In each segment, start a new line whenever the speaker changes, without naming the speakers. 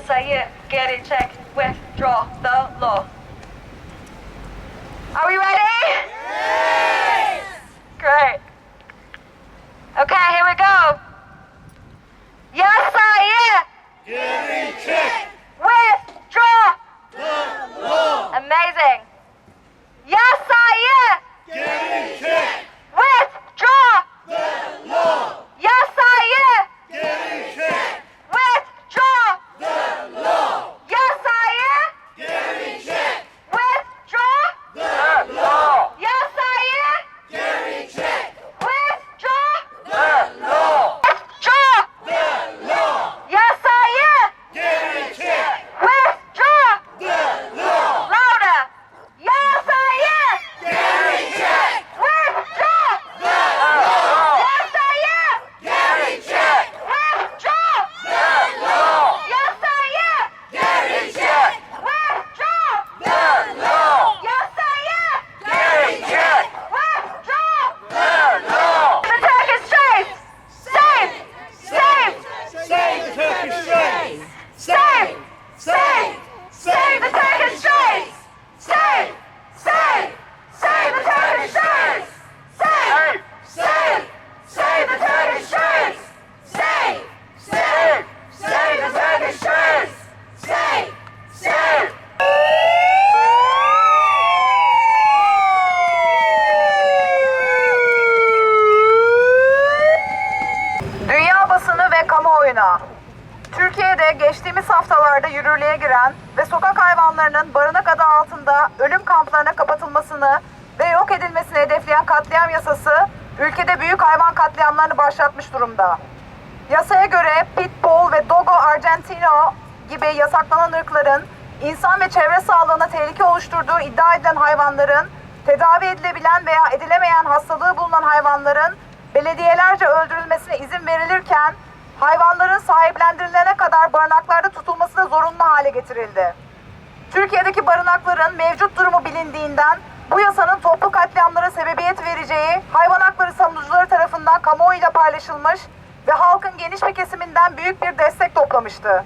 Yasayı geri çek. Withdraw the law. Are we ready?
Yes!
Great. Okay, here we go. Yasayı
Geri çek
withdraw.
the law.
Amazing. Yasayı
Geri çek
withdraw.
the law.
Yasayı
Geri çek
withdraw.
the law.
Yasayı
Geri çek
withdraw.
the law.
Yasayı
Geri çek
withdraw.
the law.
Withdraw.
The law.
Yasayı
Geri çek
withdraw.
the law.
Louder. Yasayı
Geri çek
withdraw.
the law.
Yasayı
Geri çek
withdraw.
the law.
Yasayı
Geri çek
withdraw.
the law.
Yasayı
Geri çek
withdraw.
the law.
The Turkish straits. Save. Save.
Save the Turkish straits.
Save.
Save.
Save the Turkish straits. Save. Save. Save the Turkish straits. Save.
Save.
Save the Turkish straits. Save.
Save. Save the Turkish straits.
Save.
Save.
Dünya basını ve kamuoyuna. Türkiye'de geçtiğimiz haftalarda yürürlüğe giren ve sokak hayvanlarının barınak adı altında ölüm kamplarına kapatılmasını ve yok edilmesini hedefleyen katliam yasası, ülkede büyük hayvan katliamlarını başlatmış durumda. Yasaya göre Pitbull ve Dogo Argentino gibi yasaklanan ırkların insan ve çevre sağlığına tehlike oluşturduğu iddia edilen hayvanların, tedavi edilebilen veya edilemeyen hastalığı bulunan hayvanların belediyelerce öldürülmesine izin verilirken, hayvanların sahiplendirilene kadar barınaklarda tutulması da zorunlu hale getirildi. Türkiye'deki barınakların mevcut durumu bilindiğinden bu yasanın toplu katliamlara sebebiyet vereceği hayvan hakları savunucuları tarafından kamuoyuyla paylaşılmış ve halkın geniş bir kesiminden büyük bir destek toplamıştı.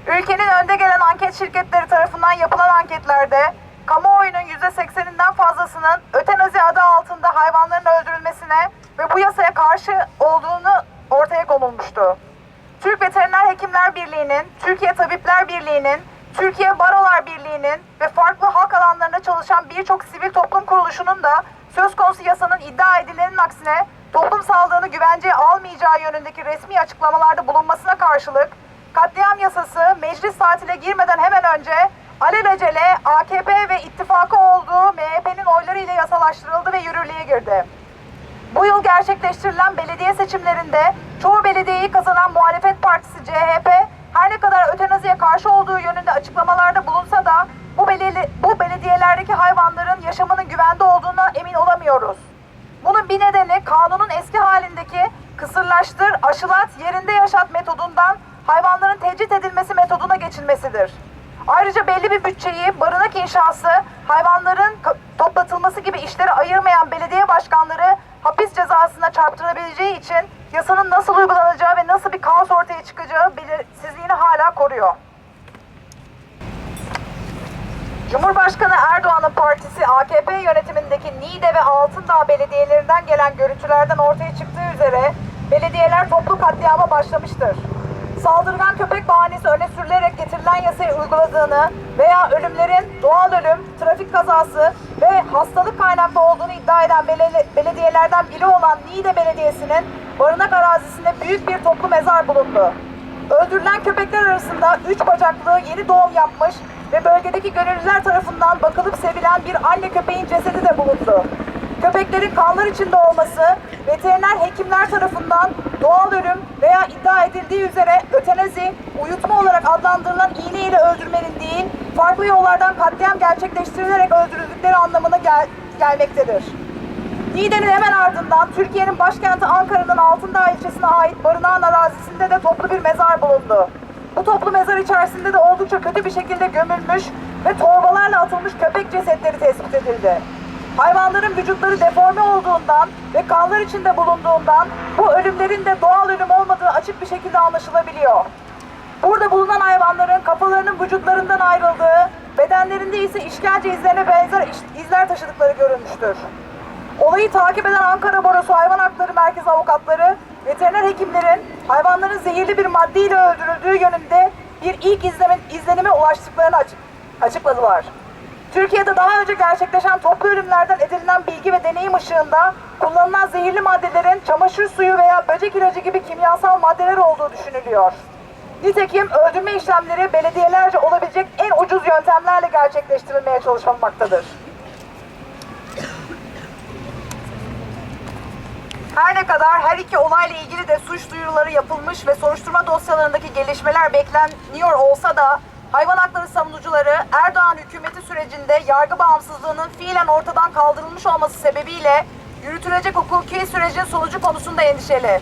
Ülkenin önde gelen anket şirketleri tarafından yapılan anketlerde kamuoyunun %80'inden fazlasının ötenazi adı altında hayvanların öldürülmesine ve bu yasaya karşı olduğunu ortaya konulmuştu. Türk Veteriner Hekimler Birliği'nin, Türkiye Tabipler Birliği'nin, Türkiye Barolar Birliği'nin ve farklı halk alanlarında çalışan birçok sivil toplum kuruluşunun da söz konusu yasanın iddia edilenin aksine toplum sağlığını güvenceye almayacağı yönündeki resmi açıklamalarda bulunmasına karşılık katliam yasası meclis tatile girmeden hemen önce alelacele AKP ve ittifakı olduğu MHP'nin oylarıyla yasalaştırıldı ve yürürlüğe girdi. Bu yıl gerçekleştirilen belediye seçimlerinde çoğu belediyeyi kazanan muhalefet partisi CHP her ne kadar ötenaziye karşı olduğu yönünde açıklamalarda bulunsa da bu belediyelerdeki hayvanların yaşamının güvende olduğuna emin olamıyoruz. Bunun bir nedeni kanunun eski halindeki kısırlaştır, aşılat, yerinde yaşat metodundan hayvanların tecrit edilmesi metoduna geçilmesidir. Ayrıca belli bir bütçeyi barınak inşası, hayvanların toplatılması gibi işlere ayırmayan belediye başkanları hapis cezasına çarptırabileceği için yasanın nasıl uygulanacağı ve nasıl bir kaos ortaya çıkacağı belirsizliğini hala koruyor. Cumhurbaşkanı Erdoğan'ın partisi AKP yönetimindeki Niğde ve Altındağ belediyelerinden gelen görüntülerden ortaya çıktığı üzere belediyeler toplu katliama başlamıştır. Saldırgan köpek bahanesi öne sürülerek getirilen yasayı uyguladığını veya ölümlerin doğal ölüm, trafik kazası ve hastalık kaynaklı olduğunu iddia eden belediyelerden biri olan Niğde Belediyesi'nin barınak arazisinde büyük bir toplu mezar bulundu. Öldürülen köpekler arasında 3 bacaklı yeni doğum yapmış ve bölgedeki gönüllüler tarafından bakılıp sevilen bir anne köpeğin cesedi de bulundu. Köpeklerin kanlar içinde olması, veteriner hekimler tarafından doğal ölüm veya iddia edildiği üzere ötenazi, uyutma olarak adlandırılan iğne ile öldürmenin değil, farklı yollardan katliam gerçekleştirilerek öldürüldükleri anlamına gelmektedir. Niğde'nin hemen ardından Türkiye'nin başkenti Ankara'nın Altındağ ilçesine ait barınağın arazisinde de toplu bir mezar bulundu. Bu toplu mezar içerisinde de oldukça kötü bir şekilde gömülmüş ve torbalarla atılmış köpek cesetleri tespit edildi. Hayvanların vücutları deforme olduğundan ve kanlar içinde bulunduğundan bu ölümlerin de doğal ölüm olmadığı açık bir şekilde anlaşılabiliyor. Burada bulunan hayvanların bedenlerinde ise işkence izlerine benzer izler taşıdıkları görülmüştür. Olayı takip eden Ankara Barosu Hayvan Hakları Merkezi avukatları, veteriner hekimlerin hayvanların zehirli bir maddeyle öldürüldüğü yönünde bir ilk izlenime ulaştıklarını açıkladılar. Türkiye'de daha önce gerçekleşen toplu ölümlerden edinilen bilgi ve deneyim ışığında kullanılan zehirli maddelerin çamaşır suyu veya böcek ilacı gibi kimyasal maddeler olduğu düşünülüyor. Nitekim öldürme işlemleri belediyelerce olabilecek en ucuz yöntemlerle gerçekleştirilmeye çalışılmaktadır. Her ne kadar her iki olayla ilgili de suç duyuruları yapılmış ve soruşturma dosyalarındaki gelişmeler bekleniyor olsa da hayvan hakları savunucuları Erdoğan hükümeti sürecinde yargı bağımsızlığının fiilen ortadan kaldırılmış olması sebebiyle yürütülecek hukuki sürecin sonucu konusunda endişeli.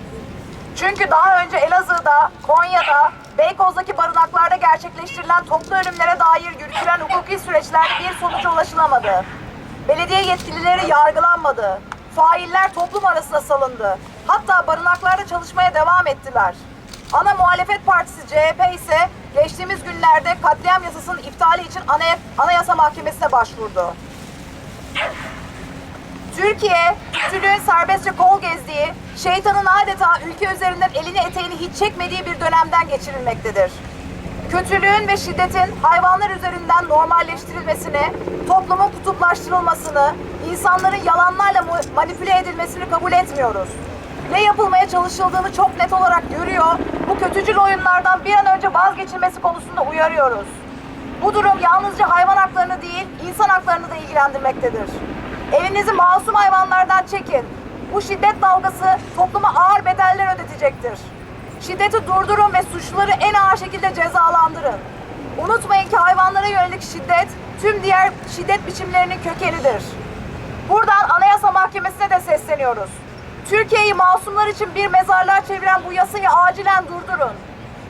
Çünkü daha önce Elazığ'da, Konya'da, Beykoz'daki barınaklarda gerçekleştirilen toplu ölümlere dair yürütülen hukuki süreçlerde bir sonuca ulaşılamadı. Belediye yetkilileri yargılanmadı. Failler toplum arasına salındı. Hatta barınaklarda çalışmaya devam ettiler. Ana muhalefet partisi CHP ise geçtiğimiz günlerde katliam yasasının iptali için Anayasa Mahkemesi'ne başvurdu. Türkiye, kötülüğün serbestçe kol gezdiği, şeytanın adeta ülke üzerinden elini eteğini hiç çekmediği bir dönemden geçirilmektedir. Kötülüğün ve şiddetin hayvanlar üzerinden normalleştirilmesini, toplumun kutuplaştırılmasını, insanların yalanlarla manipüle edilmesini kabul etmiyoruz. Ne yapılmaya çalışıldığını çok net olarak görüyor, bu kötücül oyunlardan bir an önce vazgeçilmesi konusunda uyarıyoruz. Bu durum yalnızca hayvan haklarını değil, insan haklarını da ilgilendirmektedir. Elinizi masum hayvanlardan çekin. Bu şiddet dalgası topluma ağır bedeller ödetecektir. Şiddeti durdurun ve suçluları en ağır şekilde cezalandırın. Unutmayın ki hayvanlara yönelik şiddet tüm diğer şiddet biçimlerinin kökenidir. Buradan Anayasa Mahkemesi'ne de sesleniyoruz. Türkiye'yi masumlar için bir mezarlığa çeviren bu yasayı acilen durdurun.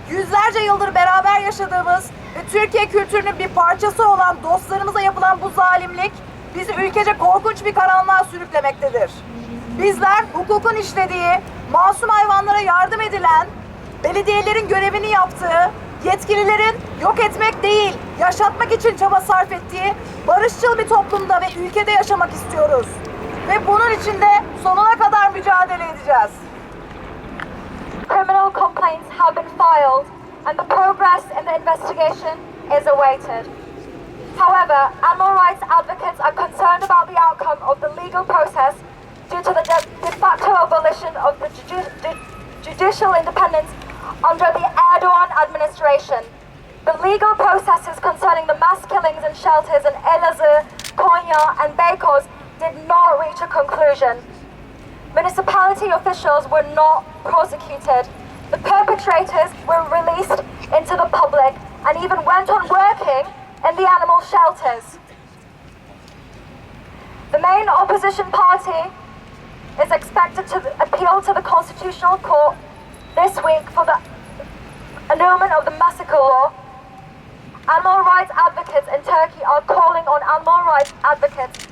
Yüzlerce yıldır beraber yaşadığımız ve Türkiye kültürünün bir parçası olan dostlarımıza yapılan bu zalimlik bizi ülkece korkunç bir karanlığa sürüklemektedir. Bizler hukukun işlediği, masum hayvanlara yardım edilen, belediyelerin görevini yaptığı, yetkililerin yok etmek değil, yaşatmak için çaba sarf ettiği barışçıl bir toplumda ve ülkede yaşamak istiyoruz. Ve bunun için de sonuna kadar mücadele edeceğiz.
Criminal complaints have been filed and the progress in the investigation is awaited. However, animal rights advocates are concerned about the outcome of the legal process due to the de facto abolition of the judicial independence under the Erdogan administration. The legal processes concerning the mass killings in shelters in Elazığ, Konya and Beykoz did not reach a conclusion. Municipality officials were not prosecuted. The perpetrators were released into the public and even went on working in the animal shelters. The main opposition party is expected to appeal to the Constitutional Court this week for the annulment of the Massacre Law. Animal rights advocates in Turkey are calling on animal rights advocates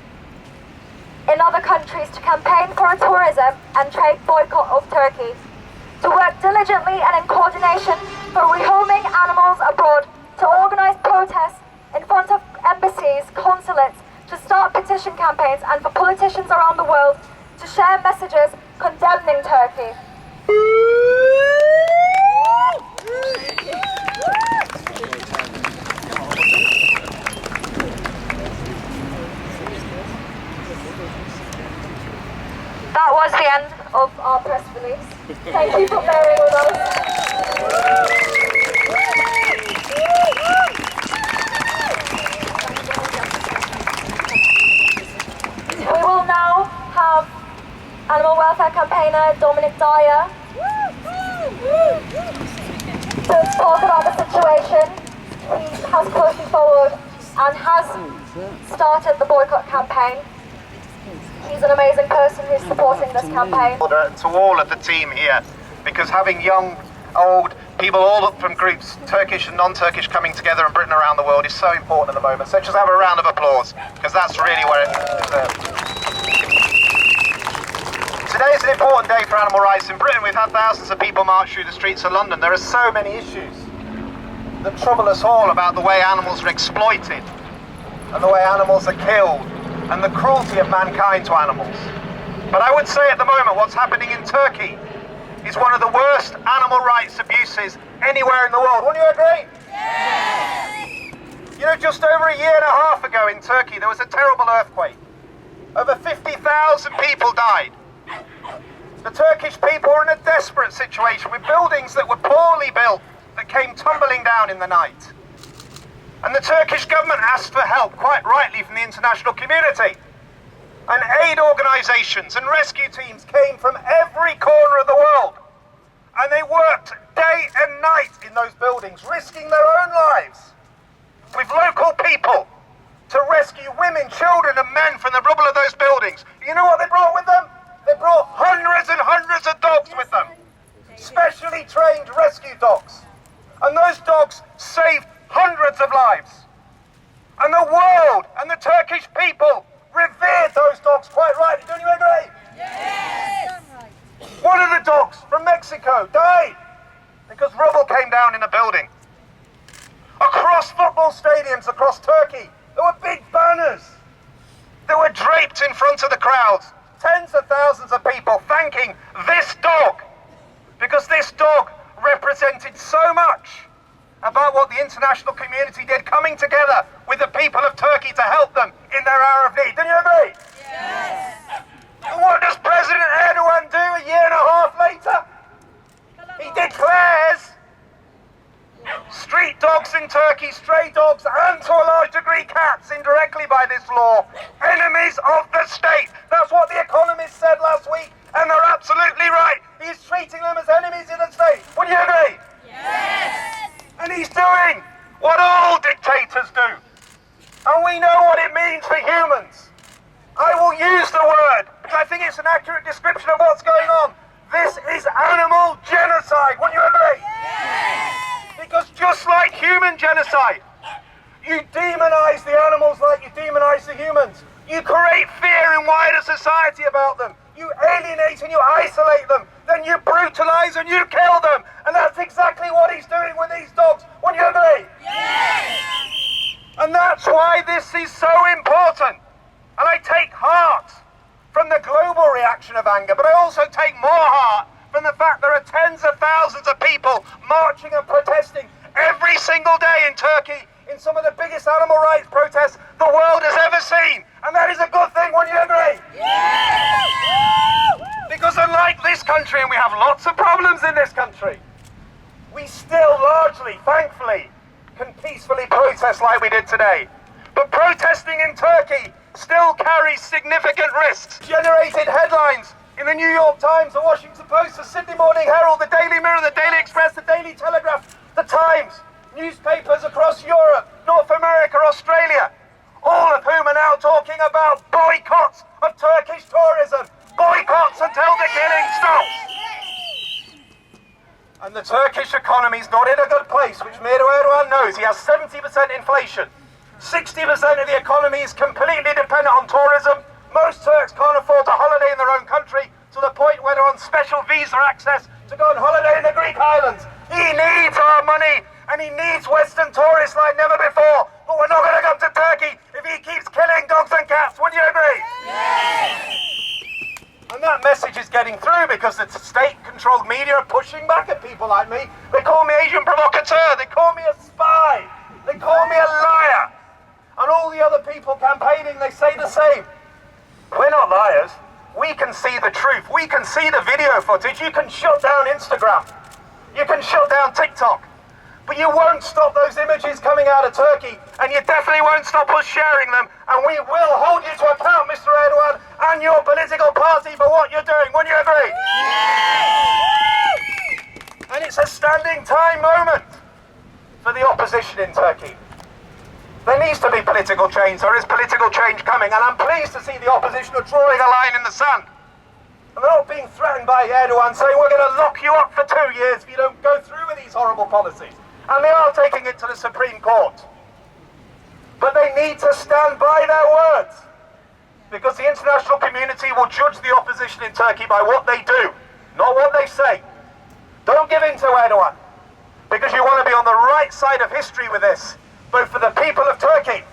in other countries to campaign for a tourism and trade boycott of Turkey, to work diligently and in coordination for rehoming animals abroad, to organize protests in front of embassies, consulates, to start petition campaigns, and for politicians around the world to share messages condemning Turkey. That was the end of our press release. Thank you for bearing with us. We will now have animal welfare campaigner Dominic Dyer to talk about the situation. He has closely followed and has started the boycott campaign. He's an amazing person who's supporting this campaign.
To all of the team here, because having young, old, people all from groups, Turkish and non-Turkish, coming together in Britain around the world is so important at the moment. So just have a round of applause, because that's really where it deserves. Today is an important day for animal rights in Britain. We've had thousands of people march through the streets of London. There are so many issues that trouble us all about the way animals are exploited and the way animals are killed and the cruelty of mankind to animals. But I would say at the moment what's happening in Turkey is one of the worst animal rights abuses anywhere in the world. Wouldn't you agree?
Yes!
You know, just over a year and a half ago in Turkey, there was a terrible earthquake. Over 50,000 people died. The Turkish people were in a desperate situation with buildings that were poorly built that came tumbling down in the night. And the Turkish government asked for help, quite rightly, from the international community. And aid organisations and rescue teams came from every corner of the world. And they worked day and night in those buildings, risking their own lives with local people to rescue women, children and men from the rubble of those buildings. You know what they brought with them? They brought hundreds and hundreds of dogs with them. Specially trained rescue dogs. And those dogs saved hundreds of lives. And the world and the Turkish people revered those dogs quite rightly. Don't you agree?
Yes!
One of the dogs from Mexico died because rubble came down in a building. Across football stadiums across Turkey, there were big banners that were draped in front of the crowds. Tens of thousands of people thanking this dog because this dog represented so much about what the international community did, coming together with the people of Turkey to help them in their hour of need. Don't you agree?
Yes!
And what does President Erdogan do a year and a half later? He declares street dogs in Turkey, stray dogs, and to a large degree cats, indirectly by this law, enemies of the state. That's what The Economist said last week, and they're absolutely right. He's treating them as enemies of the state. Would you agree?
Yes!
And he's doing what all dictators do. And we know what it means for humans. I will use the word, because I think it's an accurate description of what's going on. This is animal genocide. Would you agree?
Yes!
Because just like human genocide, you demonize the animals like you demonize the humans. You create fear in wider society about them. You alienate and you isolate them. Then you brutalize and you kill them. And that's exactly what he's doing with these dogs. Would you agree?
Yes!
And that's why this is so important. And I take heart from the global reaction of anger, but I also take more heart from the fact there are tens of thousands of people marching and protesting every single day in Turkey in some of the biggest animal rights protests the world has ever seen. And that is a good thing, wouldn't you agree?
Yes!
Because unlike this country, and we have lots of problems in this country, we still largely, thankfully, can peacefully protest like we did today. But protesting in Turkey still carries significant risks. Generated headlines in the New York Times, the Washington Post, the Sydney Morning Herald, the Daily Mirror, the Daily Express, the Daily Telegraph, the Times, newspapers across Europe, North America, Australia, all of whom are now talking about boycotts of Turkish tourism, boycotts until the killing stops. And the Turkish economy is not in a good place, which Erdogan knows. He has 70% inflation. 60% of the economy is completely dependent on tourism. Most Turks can't afford to holiday in their own country, to the point where they're on special visa access to go on holiday in the Greek islands. He needs our money, and he needs Western tourists like never before. But we're not going to come to Turkey if he keeps killing dogs and cats. Would you agree?
Yes!
And that message is getting through because the state-controlled media are pushing back at people like me. They call me Asian provocateur. They call me a spy. They call me a liar. And all the other people campaigning, they say the same. We're not liars. We can see the truth. We can see the video footage. You can shut down Instagram. You can shut down TikTok. But you won't stop those images coming out of Turkey, and you definitely won't stop us sharing them, and we will hold you to account, Mr. Erdogan, and your political party for what you're doing. Wouldn't you agree?
Yes!
And it's a standing time moment for the opposition in Turkey. There needs to be political change. There is political change coming, and I'm pleased to see the opposition are drawing a line in the sand. And they're not being threatened by Erdogan saying, we're going to lock you up for 2 years if you don't go through with these horrible policies. And they are taking it to the Supreme Court. But they need to stand by their words, because the international community will judge the opposition in Turkey by what they do, not what they say. Don't give in to Erdogan, because you want to be on the right side of history with this, both for the people of Turkey,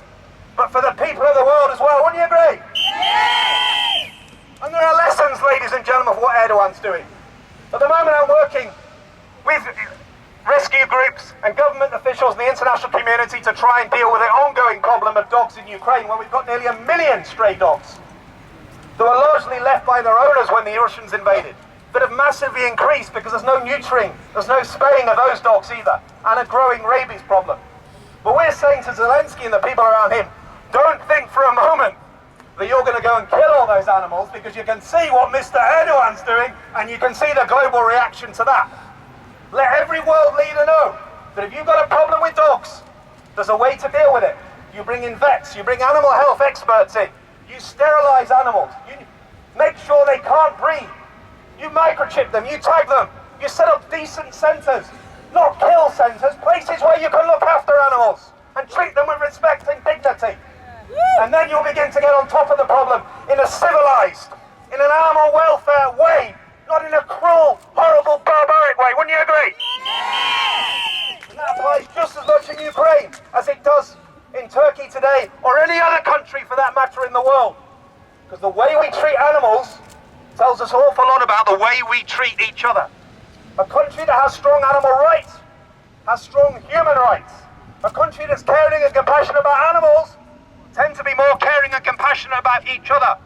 but for the people of the world as well. Wouldn't you agree? And there are lessons, ladies and gentlemen, of what Erdogan's doing. At the moment I'm working with rescue groups and government officials in the international community to try and deal with the ongoing problem of dogs in Ukraine, where we've got nearly 1 million stray dogs that were largely left by their owners when the Russians invaded, but have massively increased because there's no neutering, there's no spaying of those dogs either, and a growing rabies problem. But we're saying to Zelensky and the people around him, don't think for a moment that you're going to go and kill all those animals, because you can see what Mr. Erdogan's doing and you can see the global reaction to that. Let every world leader know that if you've got a problem with dogs, there's a way to deal with it. You bring in vets, you bring animal health experts in, you sterilize animals, you make sure they can't breed, you microchip them, you tag them, you set up decent centres, not kill centres, places where you can look after animals and treat them with respect and dignity. And then you'll begin to get on top of the problem in a civilised, in an animal welfare way, not in a cruel, horrible, barbaric way. Wouldn't you agree? And that applies just as much in Ukraine as it does in Turkey today, or any other country for that matter in the world. Because the way we treat animals tells us an awful lot about the way we treat each other. A country that has strong animal rights has strong human rights. A country that's caring and compassionate about animals tend to be more caring and compassionate about each other.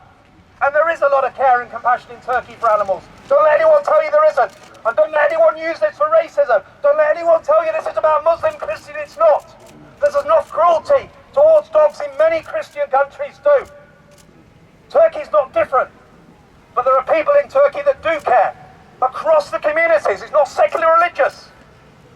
And there is a lot of care and compassion in Turkey for animals. Don't let anyone tell you there isn't. And don't let anyone use this for racism. Don't let anyone tell you this is about Muslim, Christian. It's not. There's enough cruelty towards dogs in many Christian countries too. Turkey's not different. But there are people in Turkey that do care. Across the communities. It's not secular religious.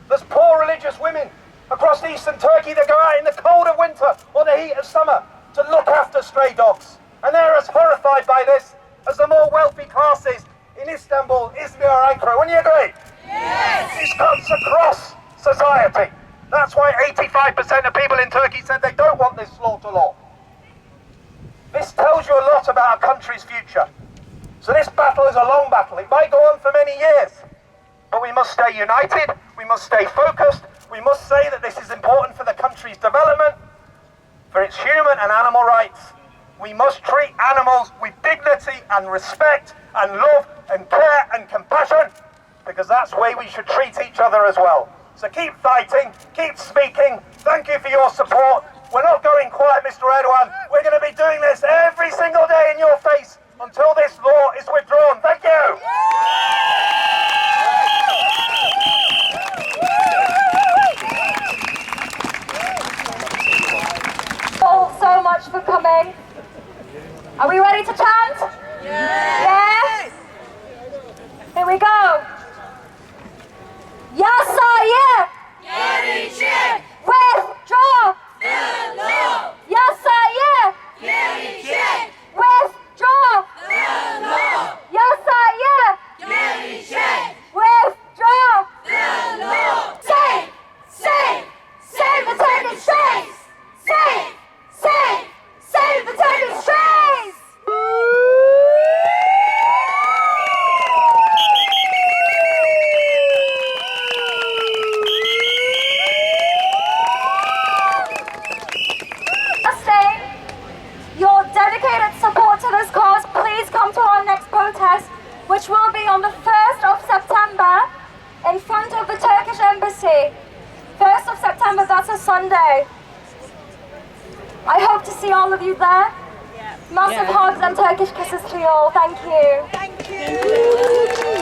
There's poor religious women across eastern Turkey that go out in the cold of winter or the heat of summer to look after stray dogs. And they're as horrified by this as the more wealthy classes in Istanbul, Izmir or Ankara. Wouldn't you agree? Yes! This cuts across society. That's why 85% of people in Turkey said they don't want this slaughter law. This tells you a lot about a country's future. So this battle is a long battle. It might go on for many years. But we must stay united. We must stay focused. We must say that this is important for the country's development, for its human and animal rights. We must treat animals with dignity and respect and love and care and compassion, because that's the way we should treat each other as well. So keep fighting, keep speaking. Thank you for your support. We're not going quiet, Mr. Erdogan. We're going to be doing this every single day in your face until this law is withdrawn. Thank you.
So much for coming. Are we ready to chant? Yes. Here we go. Yasaye. Withdraw. Yasaye. Withdraw. Yasaye. Withdraw. Save the Turkish strays. Save the Turkish strays! Your dedicated support to this cause, please come to our next protest, which will be on the 1st of September in front of the Turkish embassy. 1st of September, that's a Sunday. I hope to see all of you there. Massive hugs and Turkish kisses to you all. Thank you.
Thank you.